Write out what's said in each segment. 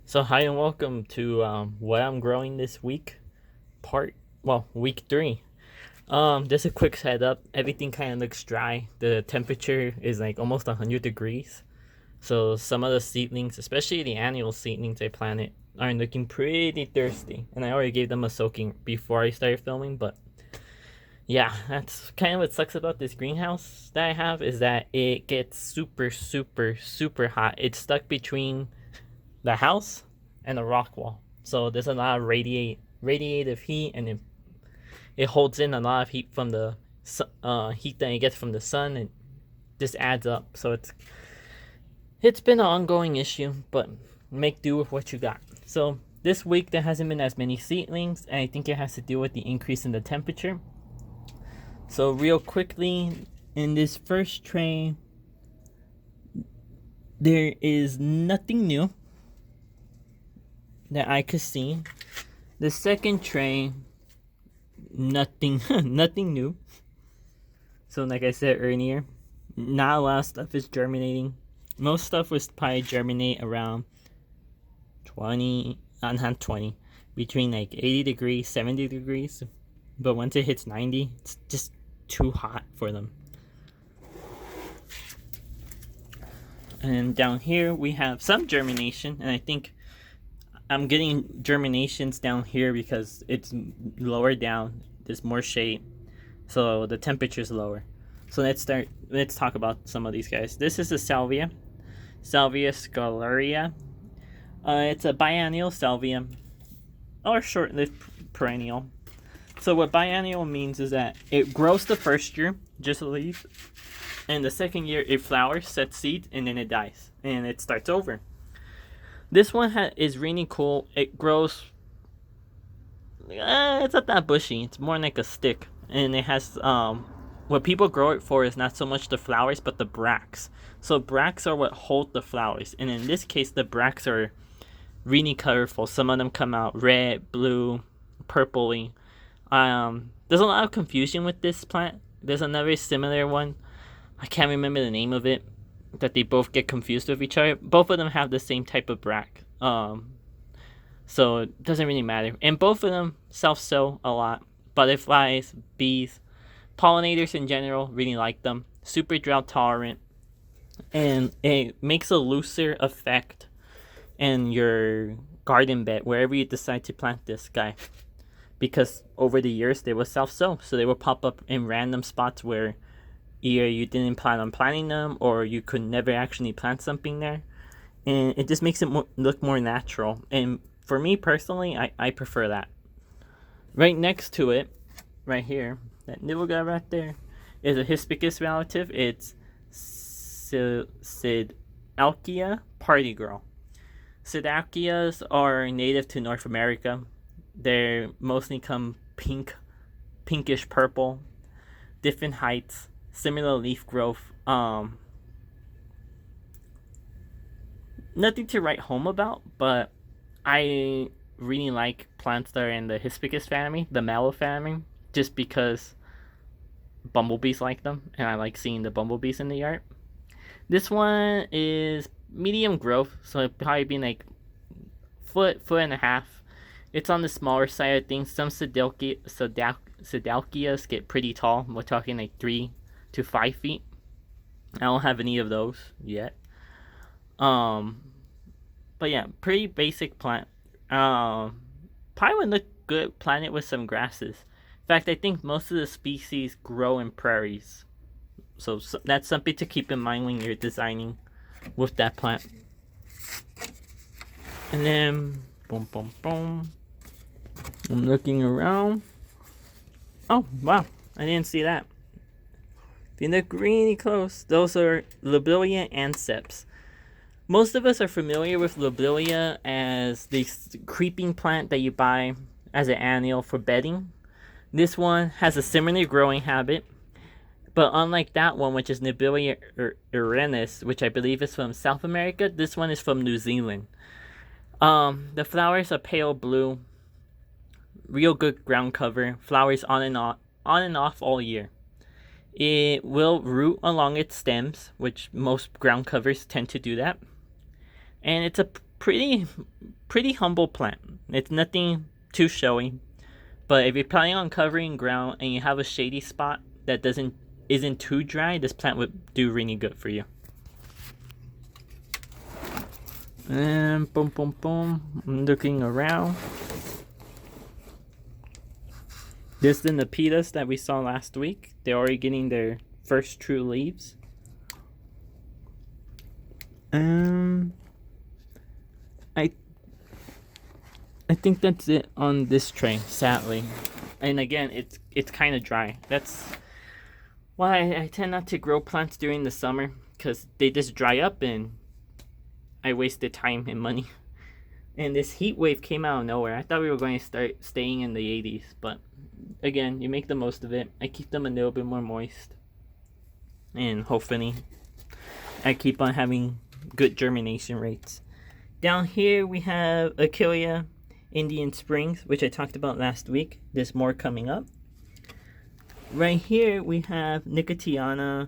So hi and welcome to what I'm growing this week, week 3. Just a quick head up. Everything kind of looks dry. The temperature is like almost 100 degrees. So some of the seedlings, especially the annual seedlings I planted, are looking pretty thirsty. And I already gave them a soaking before I started filming. But yeah, that's kind of what sucks about this greenhouse that I have is that it gets super, super, super hot. It's stuck between the house and the rock wall. So there's a lot of radiative heat, and it holds in a lot of heat from the heat that it gets from the sun, and this adds up. So it's been an ongoing issue, but make do with what you got. So this week there hasn't been as many seedlings, and I think it has to do with the increase in the temperature. So real quickly, in this first tray, there is nothing new that I could see. The second tray, nothing nothing new. So like I said earlier, not a lot of stuff is germinating. Most stuff was probably germinate around 20, not 20, between like 80 degrees, 70 degrees. But once it hits 90, it's just too hot for them. And down here we have some germination, and I think I'm getting germinations down here because it's lower down. There's more shade, so the temperature is lower. So let's talk about some of these guys. This is a salvia scalaria. It's a biennial salvia, or short-lived perennial. So what biennial means is that it grows the first year, just a leaf, and the second year it flowers, sets seed, and then it dies, and it starts over. This one is really cool. It grows. It's not that bushy. It's more like a stick, and it has what people grow it for is not so much the flowers, but the bracts. So bracts are what hold the flowers, and in this case, the bracts are really colorful. Some of them come out red, blue, purpley. There's a lot of confusion with this plant. There's another similar one. I can't remember the name of it. That they both get confused with each other. Both of them have the same type of bract. So it doesn't really matter. And both of them self-sow a lot. Butterflies, bees, pollinators in general really like them. Super drought tolerant. And it makes a looser effect in your garden bed, wherever you decide to plant this guy. Because over the years, they will self-sow. So they will pop up in random spots where either you didn't plan on planting them or you could never actually plant something there, and it just makes it look more natural. And for me personally, I prefer that. Right next to it, right here, that little guy right there, is a Hispicus relative. It's Psidalkia party girl. Psidalkias are native to North America. They mostly come pinkish purple, different heights, similar leaf growth. Nothing to write home about, but I really like plants that are in the Hispicus family, the mallow family, just because bumblebees like them, and I like seeing the bumblebees in the yard. This one is medium growth, so it'd probably be like foot and a half. It's on the smaller side of things. Some Psidalkias get pretty tall. We're talking like 3 to 5 feet. I don't have any of those yet. But yeah, pretty basic plant. Probably would look good planted with some grasses. In fact, I think most of the species grow in prairies. So that's something to keep in mind when you're designing with that plant. And then, boom, boom, boom. I'm looking around. Oh, wow. I didn't see that. If you look really close, those are Lobelia anceps. Most of us are familiar with Lobelia as the creeping plant that you buy as an annual for bedding. This one has a similar growing habit, but unlike that one, which is Lobelia irenis, which I believe is from South America, this one is from New Zealand. The flowers are pale blue, real good ground cover, flowers on and off all year. It will root along its stems, which most ground covers tend to do that. And it's a pretty pretty humble plant. It's nothing too showy. But if you're planning on covering ground and you have a shady spot that isn't too dry, this plant would do really good for you. And boom, boom, boom. I'm looking around. This is the Nepitas that we saw last week. They're already getting their first true leaves. I think that's it on this tray, sadly. And again, it's kind of dry. That's why I tend not to grow plants during the summer, because they just dry up and I wasted time and money. And this heat wave came out of nowhere. I thought we were going to start staying in the 80s, but again, you make the most of it. I keep them a little bit more moist. And hopefully I keep on having good germination rates. Down here we have Achillea Indian Springs, which I talked about last week. There's more coming up. Right here we have Nicotiana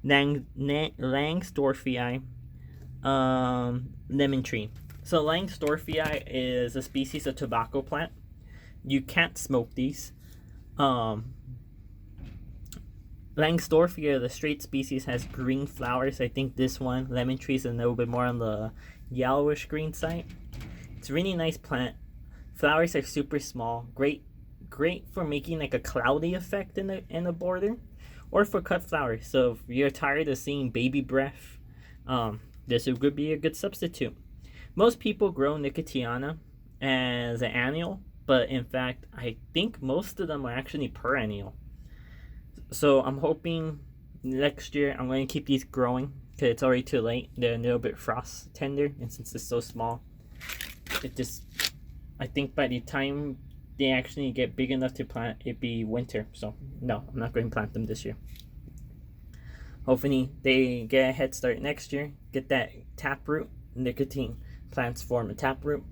Langsdorffii lemon tree. So Langsdorffii is a species of tobacco plant. You can't smoke these. Langsdorffia, the straight species, has green flowers. I think this one, lemon tree, is a little bit more on the yellowish green side. It's a really nice plant. Flowers are super small. Great for making like a cloudy effect in the border, or for cut flowers. So if you're tired of seeing baby breath, this would be a good substitute. Most people grow Nicotiana as an annual, but in fact, I think most of them are actually perennial. So I'm hoping next year I'm going to keep these growing, because it's already too late. They're a little bit frost tender, and since it's so small, I think by the time they actually get big enough to plant, it'd be winter. So no, I'm not going to plant them this year. Hopefully they get a head start next year, get that taproot. Nicotine plants form a taproot,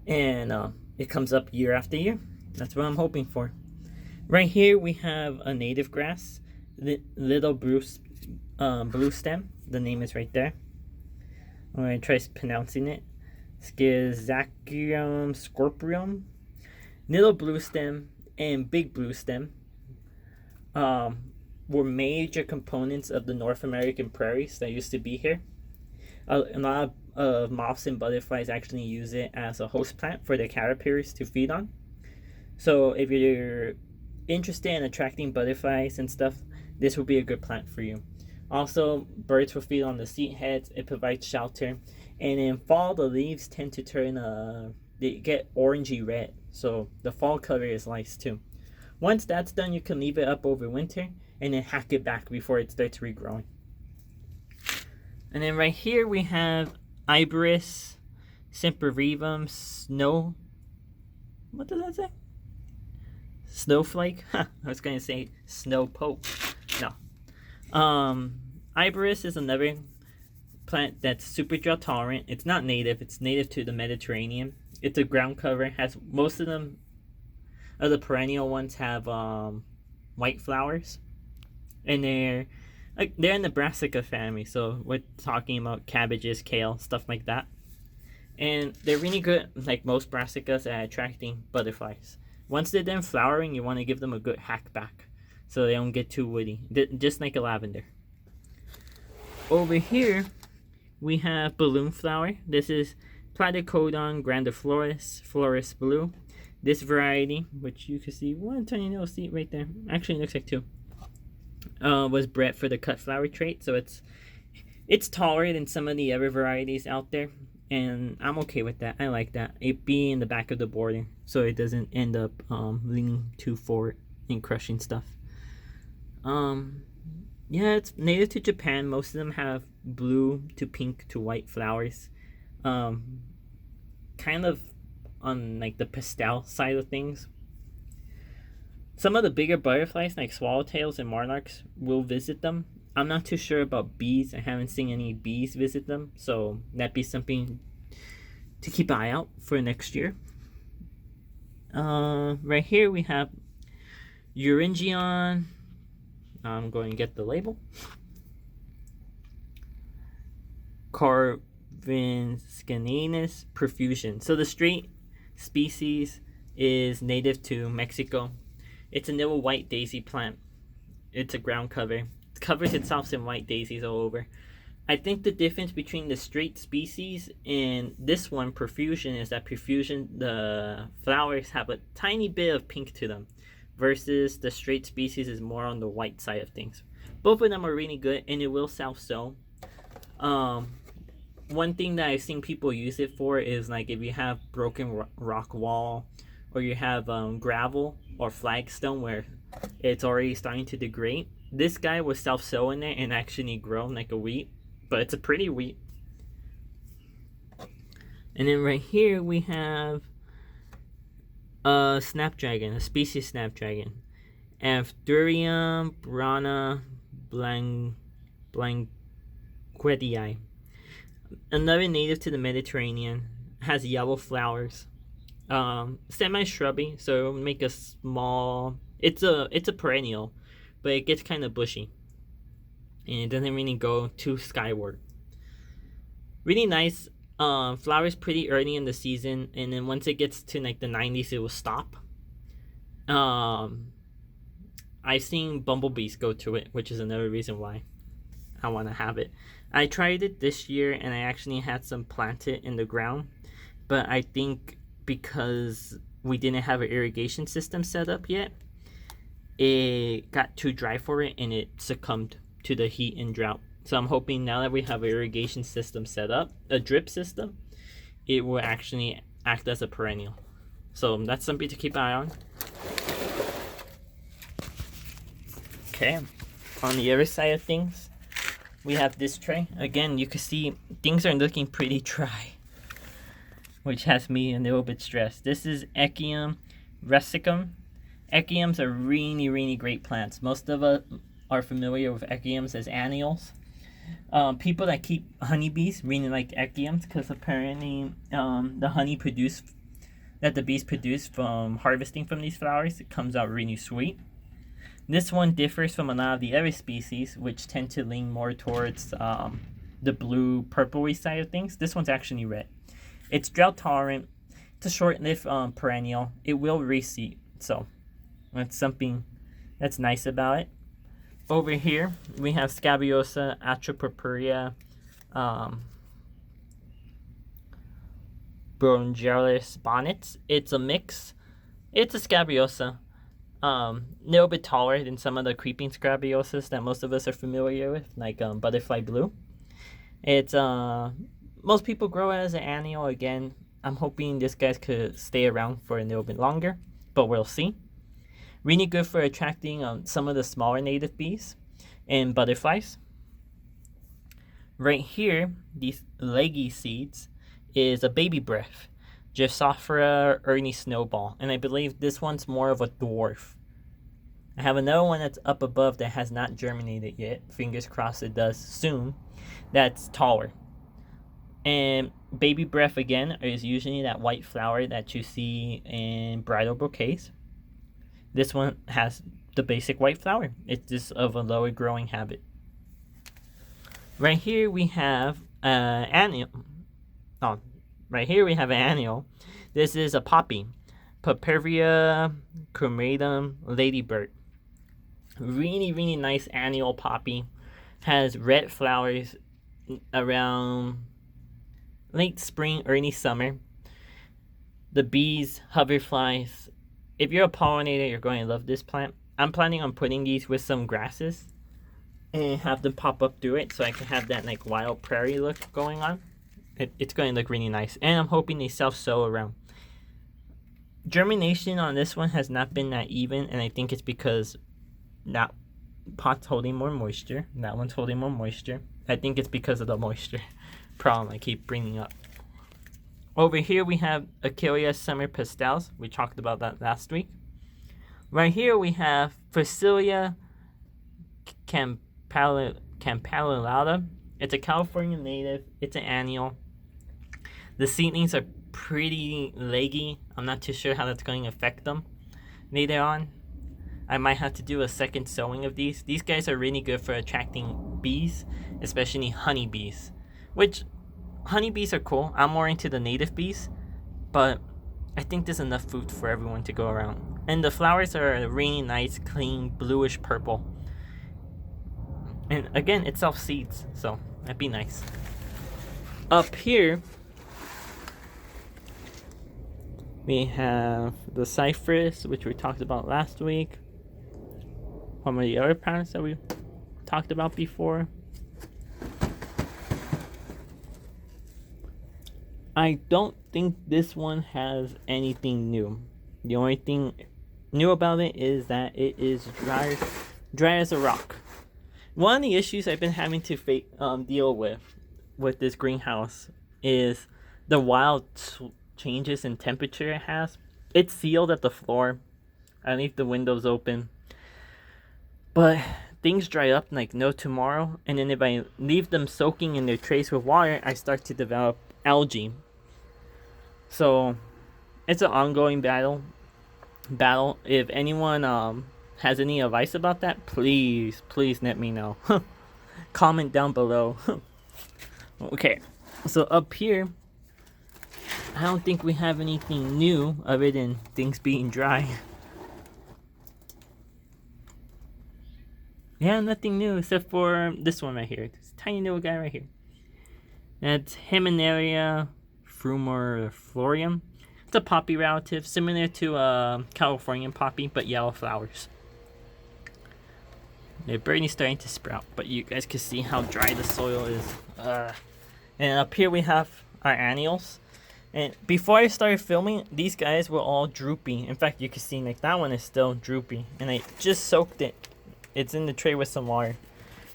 and it comes up year after year. That's what I'm hoping for. Right here we have a native grass, little blue stem. The name is right there. I'm going to try pronouncing it. Schizachyrium scorpium. Little blue stem and big blue stem were major components of the North American prairies that used to be here. A lot of moths and butterflies actually use it as a host plant for their caterpillars to feed on. So if you're interested in attracting butterflies and stuff, this will be a good plant for you. Also, birds will feed on the seed heads. It provides shelter. And in fall, the leaves tend to turn, they get orangey red. So the fall color is nice too. Once that's done, you can leave it up over winter and then hack it back before it starts regrowing. And then right here we have Iberis sempervivum snow. What does that say? Snowflake? I was going to say snow pope. No. Iberis is another plant that's super drought tolerant. It's not native. It's native to the Mediterranean. It's a ground cover. Has most of them, of the perennial ones, have white flowers, and they're in the Brassica family. So we're talking about cabbages, kale, stuff like that. And they're really good, like most brassicas, at attracting butterflies. Once they're done flowering, you want to give them a good hack back so they don't get too woody, just like a lavender. Over here, we have balloon flower. This is Platycodon grandiflorus, Floris blue. This variety, which you can see one tiny little seed right there, actually looks like two, was bred for the cut flower trait, so it's taller than some of the other varieties out there, and I'm okay with that. I like that. It be in the back of the border, so it doesn't end up leaning too forward and crushing stuff. Yeah, it's native to Japan. Most of them have blue to pink to white flowers. Kind of on like the pastel side of things. Some of the bigger butterflies like swallowtails and monarchs will visit them. I'm not too sure about bees. I haven't seen any bees visit them, so that'd be something to keep an eye out for next year. Right here we have Euringion. I'm going to get the label. Carvarium Scaninus profusion. So the straight species is native to Mexico. It's a little white daisy plant. It's a ground cover. It covers itself in white daisies all over. I think the difference between the straight species and this one, profusion, is that profusion, the flowers have a tiny bit of pink to them, versus the straight species is more on the white side of things. Both of them are really good, and it will self-sow. One thing that I've seen people use it for is like if you have broken rock wall, or you have gravel or flagstone where it's already starting to degrade. This guy was self-sow in there and actually grown like a wheat, but it's a pretty wheat. And then right here we have a snapdragon, a species snapdragon, Anthurium brana blanquetii. Another native to the Mediterranean, has yellow flowers. Semi-shrubby, so it'll make a small. It's a perennial, but it gets kind of bushy, and it doesn't really go too skyward. Really nice. Flowers pretty early in the season, and then once it gets to like the 90s, it will stop. I've seen bumblebees go to it, which is another reason why I want to have it. I tried it this year, and I actually had some planted in the ground, but I think because we didn't have an irrigation system set up yet, it got too dry for it, and it succumbed to the heat and drought. So I'm hoping now that we have an irrigation system set up, a drip system, it will actually act as a perennial. So that's something to keep an eye on. Okay, on the other side of things, we have this tray. Again, you can see things are looking pretty dry, which has me a little bit stressed. This is Echium russicum. Echiums are really, really great plants. Most of us are familiar with Echiums as annuals. People that keep honeybees really like Echiums because apparently the honey that the bees produce from harvesting from these flowers, it comes out really sweet. This one differs from a lot of the other species, which tend to lean more towards the blue purpley side of things. This one's actually red. It's drought tolerant. It's a short-lived perennial. It will reseed, so that's something that's nice about it. Over here we have Scabiosa atropurpurea bronchialis bonnets. It's a mix. It's a Scabiosa. Little bit taller than some of the creeping Scabiosas that most of us are familiar with, like butterfly blue. It's most people grow it as an annual. Again, I'm hoping this guy could stay around for a little bit longer, but we'll see. Really good for attracting some of the smaller native bees and butterflies. Right here, these leggy seeds is a baby breath, Gypsophora ernie snowball, and I believe this one's more of a dwarf. I have another one that's up above that has not germinated yet. Fingers crossed it does soon. That's taller. And baby breath again is usually that white flower that you see in bridal bouquets. This one has the basic white flower. It's just of a lower growing habit. Right here we have annual. Oh, right here we have an annual. This is a poppy, Paparia chromatum ladybird. Really, really nice annual poppy. Has red flowers around late spring, early summer. The bees, hoverflies. If you're a pollinator, you're going to love this plant. I'm planning on putting these with some grasses and have them pop up through it so I can have that like wild prairie look going on. It's going to look really nice. And I'm hoping they self-sow around. Germination on this one has not been that even, and I think it's because that pot's holding more moisture. That one's holding more moisture. I think it's because of the moisture problem I keep bringing up. Over here we have Achillea summer pastels. We talked about that last week. Right here we have Phacelia campylata. It's a California native. It's an annual. The seedlings are pretty leggy. I'm not too sure how that's going to affect them later on. I might have to do a second sowing of these. These guys are really good for attracting bees, especially honeybees, which honeybees are cool. I'm more into the native bees, but I think there's enough food for everyone to go around. And the flowers are really nice, clean, bluish purple. And again, it self seeds, so that'd be nice. Up here, we have the cypress, which we talked about last week. One of the other plants that we talked about before. I don't think this one has anything new. The only thing new about it is that it is dry as a rock. One of the issues I've been having to deal with this greenhouse is the wild changes in temperature it has. It's sealed at the floor. I leave the windows open. But things dry up like no tomorrow, and then if I leave them soaking in their trays with water, I start to develop algae. So it's an ongoing battle. If anyone has any advice about that, please let me know. Comment down below. Okay, so up here, I don't think we have anything new other than things being dry. Yeah, nothing new except for this one right here. This tiny little guy right here. That's Hymenaea frumiflorium. It's a poppy relative, similar to Californian poppy, but yellow flowers. They're barely starting to sprout, but you guys can see how dry the soil is. And up here we have our annuals. And before I started filming, these guys were all droopy. In fact, you can see like that one is still droopy. And I just soaked it. It's in the tray with some water.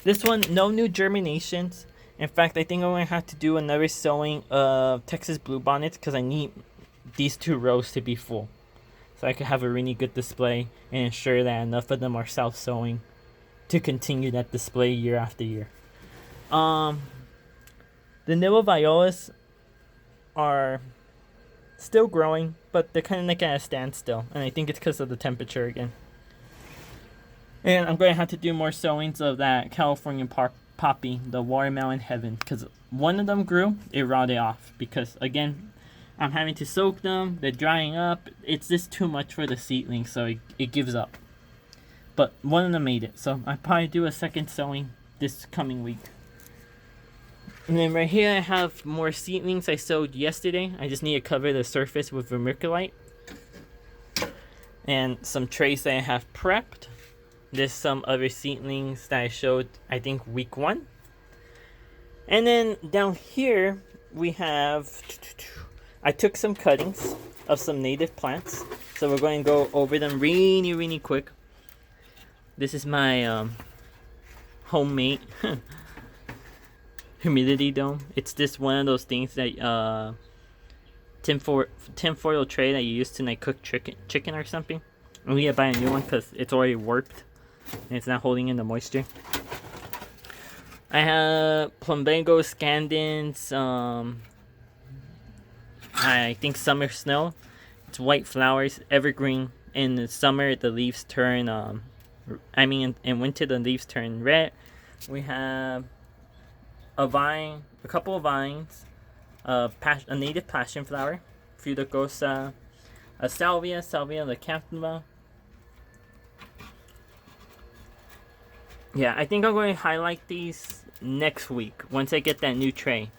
This one, no new germinations. In fact, I think I'm going to have to do another sowing of Texas bluebonnets because I need these 2 rows to be full. So I can have a really good display and ensure that enough of them are self-sowing to continue that display year after year. The Nilla violas are still growing, but they're kind of like at a standstill. And I think it's because of the temperature again. And I'm going to have to do more sowings of that Californian poppy, the watermelon heaven, because one of them grew, it rotted off because again, I'm having to soak them, they're drying up, it's just too much for the seedling, so it gives up. But one of them made it, so I'll probably do a second sowing this coming week. And then right here I have more seedlings I sowed yesterday. I just need to cover the surface with vermiculite. And some trays that I have prepped. There's some other seedlings that I showed, I think, week 1. And then down here, we have... I took some cuttings of some native plants. So we're going to go over them really quick. This is my homemade humidity dome. It's just one of those things that... tinfoil tray that you use to like cook chicken or something. And we gotta buy a new one because it's already warped. And it's not holding in the moisture. I have plumbago scandens. I think summer snow. It's white flowers, evergreen. In the summer, the leaves turn. In winter, the leaves turn red. We have a vine, a couple of vines, a native passion flower, Fruticosa, a salvia leucanthema. Yeah, I think I'm going to highlight these next week once I get that new tray.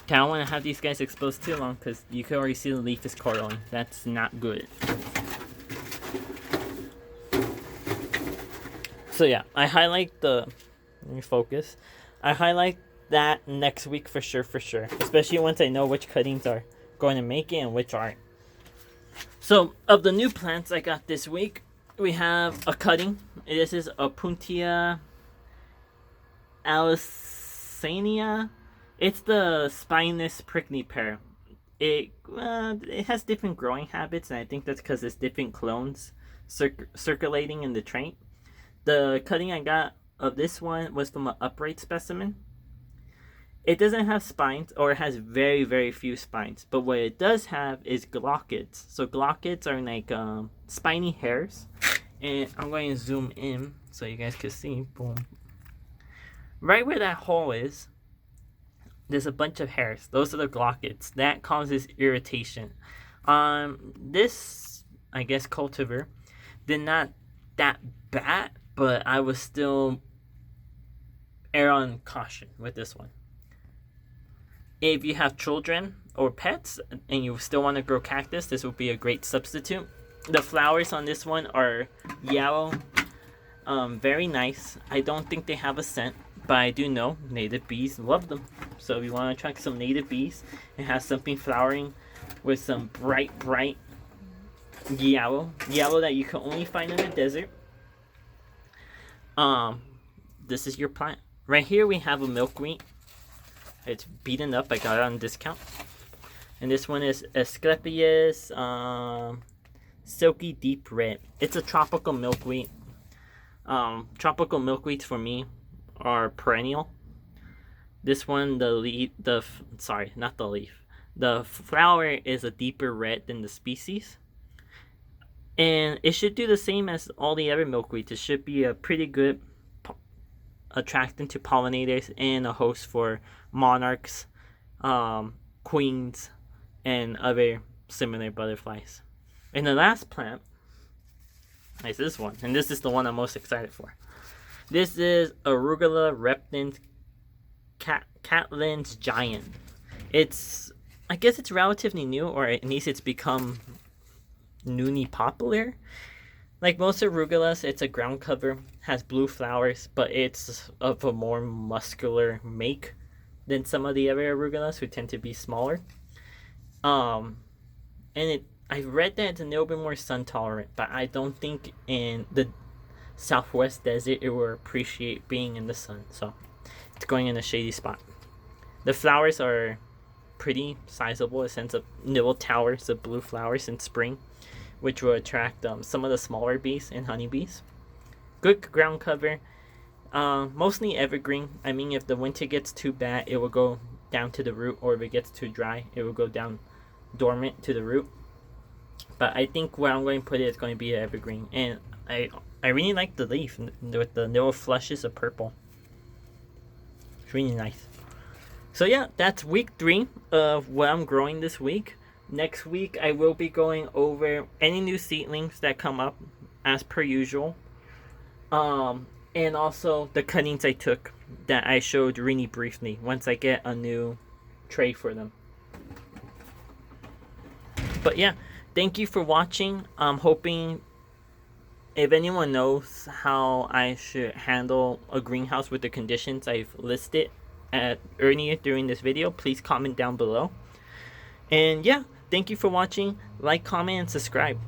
I don't want to have these guys exposed too long because you can already see the leaf is curling. That's not good. So yeah, I highlight let me focus. I highlight that next week for sure. Especially once I know which cuttings are going to make it and which aren't. So, of the new plants I got this week, we have a cutting. This is Opuntia alisania. It's the spineless prickly pear. It has different growing habits, and I think that's because there's different clones circulating in the trait. The cutting I got of this one was from an upright specimen. It doesn't have spines, or it has very few spines. But what it does have is glochids. So glochids are like spiny hairs. And I'm going to zoom in so you guys can see. Boom. Right where that hole is, there's a bunch of hairs. Those are the glochids. That causes irritation. This, I guess, cultivar did not that bad, but I was still err on caution with this one. If you have children or pets and you still want to grow cactus, this would be a great substitute. The flowers on this one are yellow, very nice. I don't think they have a scent, but I do know native bees love them. So if you want to attract some native bees and have something flowering with some bright yellow that you can only find in the desert, this is your plant. Right here we have a milkweed. It's beaten up. I got it on discount. And this one is Asclepias Silky Deep Red. It's a tropical milkweed. Tropical milkweeds for me are perennial. This one, the flower is a deeper red than the species. And it should do the same as all the other milkweeds. It should be a pretty good attractant to pollinators and a host for monarchs, queens, and other similar butterflies. And the last plant is this one, and this is the one I'm most excited for. This is Arugula reptans Catlins giant. I guess it's relatively new, or at least it's become newly popular. Like most arugulas, it's a ground cover, has blue flowers, but it's of a more muscular make than some of the other arugulas who tend to be smaller. And I read that it's a little bit more sun tolerant, but I don't think in the Southwest desert it will appreciate being in the sun, so it's going in a shady spot. The flowers are pretty sizable. It sends up little towers of blue flowers in spring, which will attract some of the smaller bees and honeybees. Good ground cover. Mostly evergreen. I mean, if the winter gets too bad, it will go down to the root, or if it gets too dry, it will go down dormant to the root. But I think where I'm going to put it is going to be an evergreen. And I really like the leaf with the little flushes of purple. It's really nice. So yeah, that's week 3 of what I'm growing this week. Next week, I will be going over any new seedlings that come up, as per usual. And also the cuttings I took that I showed really briefly once I get a new tray for them. But yeah, thank you for watching. I'm hoping if anyone knows how I should handle a greenhouse with the conditions I've listed earlier during this video, please comment down below. And yeah, thank you for watching. Like, comment, and subscribe.